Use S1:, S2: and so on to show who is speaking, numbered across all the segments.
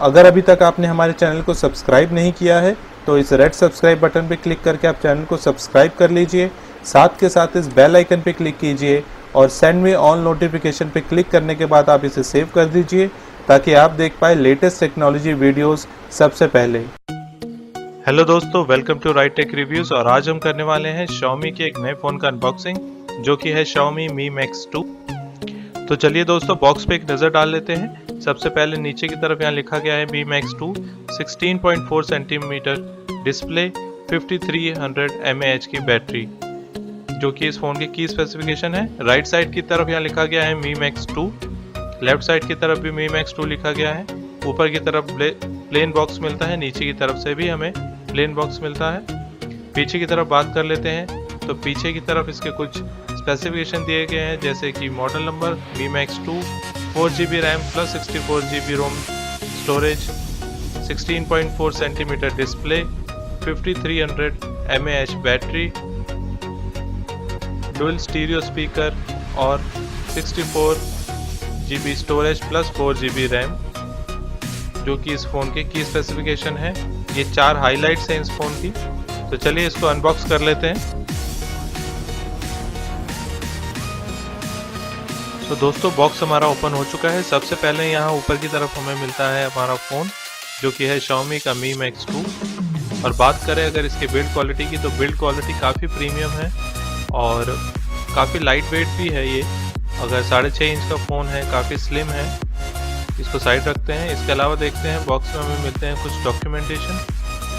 S1: अगर अभी तक आपने हमारे चैनल को सब्सक्राइब नहीं किया है तो इस रेड सब्सक्राइब बटन पर क्लिक करके आप चैनल को सब्सक्राइब कर लीजिए। साथ के साथ इस बेल आइकन पर क्लिक कीजिए और सेंड मी ऑल नोटिफिकेशन पे क्लिक करने के बाद आप इसे सेव कर दीजिए ताकि आप देख पाए लेटेस्ट टेक्नोलॉजी वीडियोस सबसे पहले।
S2: हेलो दोस्तों, welcome to Right Tech Reviews. और आज हम करने वाले हैं Xiaomi के एक नए फ़ोन का अनबॉक्सिंग जो कि है Xiaomi Mi Max 2। तो चलिए दोस्तों, बॉक्स पे एक नज़र डाल लेते हैं। सबसे पहले नीचे की तरफ यहाँ लिखा गया है Mi Max 2 16.4 centimetre display, 5300 mAh की बैटरी, जो कि इस फ़ोन की स्पेसिफिकेशन है। राइट साइड की तरफ यहाँ लिखा गया है Mi Max 2, लेफ्ट साइड की तरफ भी Mi Max 2 लिखा गया है। ऊपर की तरफ प्लेन बॉक्स मिलता है, नीचे की तरफ से भी हमें प्लेन बॉक्स मिलता है। पीछे की तरफ बात कर लेते हैं तो पीछे की तरफ इसके कुछ स्पेसिफिकेशन दिए गए हैं, जैसे कि model number Mi Max 2, 4GB RAM plus 64GB ROM storage, 16.4 centimetre display, 5300 mAh battery, dual stereo speaker और 64GB storage plus 4GB RAM, जो कि इस फ़ोन की स्पेसिफिकेशन है। ये 4 हाइलाइट्स हैं इस फ़ोन की। तो चलिए इसको अनबॉक्स कर लेते हैं। तो दोस्तों, बॉक्स हमारा ओपन हो चुका है। सबसे पहले यहाँ ऊपर की तरफ हमें मिलता है हमारा फ़ोन, जो कि है Xiaomi का Mi Max 2। और बात करें अगर इसके बिल्ड क्वालिटी की, तो बिल्ड क्वालिटी काफ़ी प्रीमियम है और काफ़ी लाइट वेट भी है। ये अगर 6.5 इंच का फ़ोन है, काफ़ी स्लिम है। इसको साइड रखते हैं। इसके अलावा देखते हैं बॉक्स में हमें मिलते हैं कुछ डॉक्यूमेंटेशन,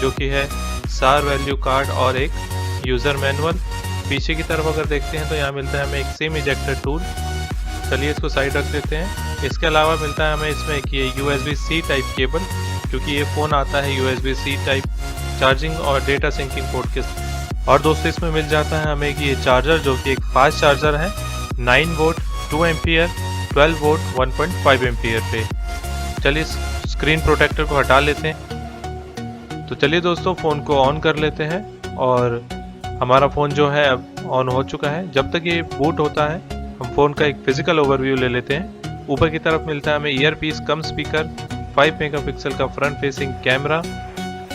S2: जो कि है SAR वैल्यू कार्ड और एक यूज़र मैनुअल। पीछे की तरफ अगर देखते हैं तो यहाँ मिलता है हमें एक सिम इजेक्टर टूल। चलिए इसको साइड रख देते हैं। इसके अलावा मिलता है हमें इसमें एक ये USB-C टाइप केबल, क्योंकि ये फ़ोन आता है USB-C टाइप चार्जिंग और डेटा सिंकिंग पोर्ट के। और दोस्तों, इसमें मिल जाता है हमें कि ये चार्जर, जो कि एक फास्ट चार्जर है, 9 वोल्ट 2 एम्पियर 12 वोल्ट 1.5 एम्पियर पे। चलिए स्क्रीन प्रोटेक्टर को हटा लेते हैं। तो चलिए दोस्तों, फ़ोन को ऑन कर लेते हैं और हमारा फ़ोन जो है अब ऑन हो चुका है। जब तक ये बूट होता है, हम फ़ोन का एक फ़िज़िकल ओवरव्यू ले लेते हैं। ऊपर की तरफ मिलता है हमें ईयरपीस कम स्पीकर, 5 मेगापिक्सल का फ्रंट फेसिंग कैमरा।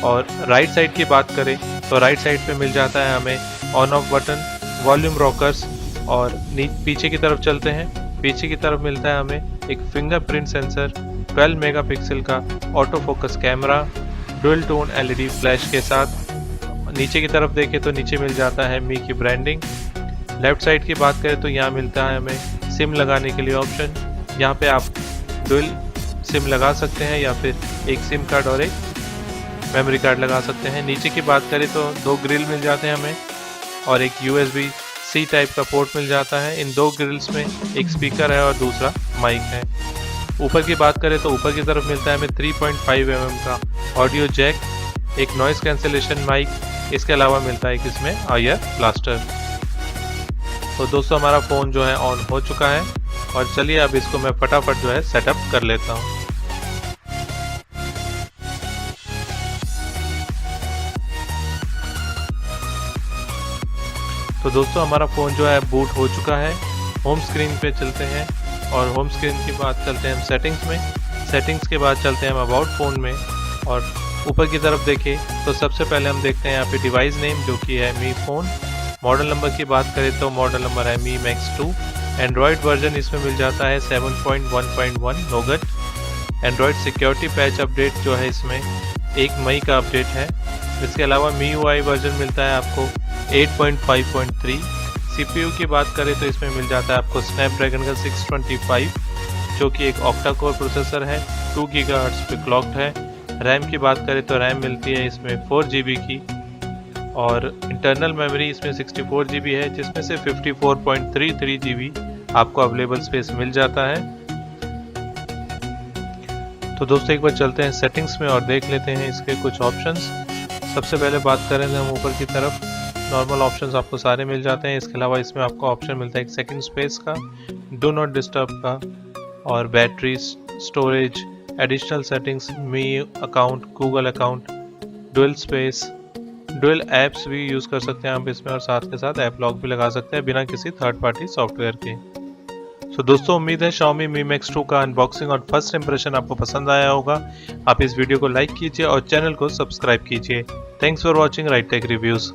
S2: और राइट साइड की बात करें तो राइट साइड पे मिल जाता है हमें on off button, volume rockers. और पीछे की तरफ चलते हैं। पीछे की तरफ मिलता है हमें एक फिंगरप्रिंट सेंसर, 12 मेगापिक्सल का auto focus camera, dual tone LED flash के साथ। नीचे की तरफ देखें तो नीचे मिल जाता है मी की ब्रांडिंग। लेफ्ट साइड की बात करें तो यहाँ मिलता है हमें सिम लगाने के लिए ऑप्शन। यहाँ पे आप डुअल सिम लगा सकते हैं या फिर एक सिम कार्ड और एक मेमोरी कार्ड लगा सकते हैं। नीचे की बात करें तो 2 ग्रिल मिल जाते हैं हमें और एक USB-C टाइप का पोर्ट मिल जाता है। इन 2 ग्रिल्स में एक स्पीकर है और दूसरा माइक है। ऊपर की बात करें तो ऊपर की तरफ मिलता है हमें 3.5 mm का ऑडियो जैक, एक नॉइस कैंसिलेशन माइक। इसके अलावा मिलता है एक इसमें आईआर ब्लास्टर। तो दोस्तों, हमारा फ़ोन जो है ऑन हो चुका है और चलिए अब इसको मैं फटाफट जो है सेटअप कर लेता हूँ। तो दोस्तों, हमारा फ़ोन जो है बूट हो चुका है। होम स्क्रीन पे चलते हैं और होम स्क्रीन की बात चलते हैं हम सेटिंग्स में। सेटिंग्स के बाद चलते हैं हम अबाउट फ़ोन में। और ऊपर की तरफ देखें तो सबसे पहले हम देखते हैं यहाँ पे डिवाइस नेम, जो कि है Mi फ़ोन। मॉडल नंबर की बात करें तो मॉडल नंबर है Mi Max 2। एंड्रॉयड वर्जन इसमें मिल जाता है 7.1.1 nougat. Android security patch update जो है इसमें 1 मई का अपडेट है। इसके अलावा MIUI वर्जन मिलता है आपको 8.5.3। CPU की बात करें तो इसमें मिल जाता है आपको स्नैपड्रैगन का 625, जो कि एक ऑक्टा कोर प्रोसेसर है, 2 GHz पे क्लॉक्ड है। रैम की बात करें तो रैम मिलती है इसमें 4GB की और इंटरनल मेमोरी इसमें 64GB है, जिसमें से 54.33GB आपको अवेलेबल स्पेस मिल जाता है। तो दोस्तों, एक बार चलते हैं सेटिंग्स में और देख लेते हैं इसके कुछ ऑप्शंस। सबसे पहले बात करें तो हम ऊपर की तरफ नॉर्मल ऑप्शंस आपको सारे मिल जाते हैं। इसके अलावा इसमें आपको ऑप्शन मिलता है एक सेकंड स्पेस का, डू नॉट डिस्टर्ब का और battery, storage, additional settings, Mi account, Google account, dual space, dual apps भी यूज़ कर सकते हैं आप इसमें और साथ के साथ ऐप लॉक भी लगा सकते हैं बिना किसी थर्ड पार्टी सॉफ्टवेयर के। तो दोस्तों उम्मीद है Xiaomi Mi Max 2 का अनबॉक्सिंग और फर्स्ट इंप्रेशन आपको पसंद आया होगा। आप इस वीडियो को लाइक कीजिए और चैनल को सब्सक्राइब कीजिए। Thanks for watching Right Tech reviews.